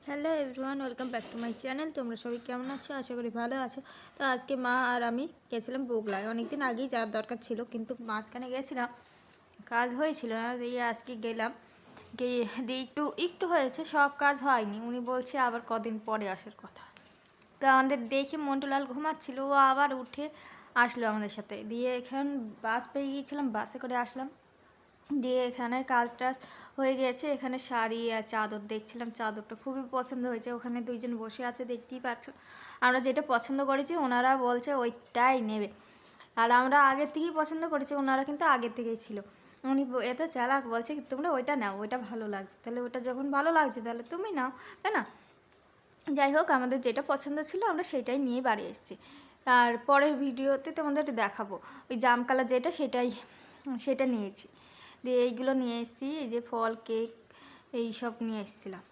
Hello everyone, welcome back to my channel. তোমরা সবাই কেমন আছো? আশা করি ভালো আছো। তো আজকে মা আর আমি গেছিলাম বগুড়ায়। অনেকদিন আগেই যাওয়ার দরকার ছিল, কিন্তু মাঝখানে গেছিলাম, কাজ হয়েছিল না, দিয়ে আজকে গেলাম। গিয়ে দিয়ে একটু হয়েছে, সব কাজ হয়নি। উনি বলছে আবার কদিন পরে আসার কথা। তো আমাদের দেখে মন্টুলাল ঘুমাচ্ছিল, ও আবার উঠে আসলো আমাদের সাথে। দিয়ে এখন বাস পেয়ে গিয়েছিলাম, বাসে করে আসলাম। দিয়ে এখানে কাজ টাজ হয়ে গেছে। এখানে শাড়ি আর চাদর দেখছিলাম, চাদরটা খুবই পছন্দ হয়েছে। ওখানে দুইজন বসে আছে, দেখতেই পাচ্ছ। আমরা যেটা পছন্দ করেছি ওনারা বলছে ওইটাই নেবে, আর আমরা আগের থেকেই পছন্দ করেছি, ওনারা কিন্তু আগের থেকেই ছিল। উনি এত চালাক, বলছে তোমরা ওইটা নাও, ওইটা ভালো লাগছে। তাহলে ওইটা যখন ভালো লাগছে তাহলে তুমি নাও, তাই না? যাই হোক, আমাদের যেটা পছন্দ ছিল আমরা সেটাই নিয়ে বাড়ি এসেছি। আর পরের ভিডিওতে তোমাদের দেখাবো ওই জাম কালার যেটা, সেটা নিয়েছি। দিয়ে এইগুলো নিয়ে এসেছি, এই যে ফল, কেক, এই সব নিয়ে এসেছিলাম।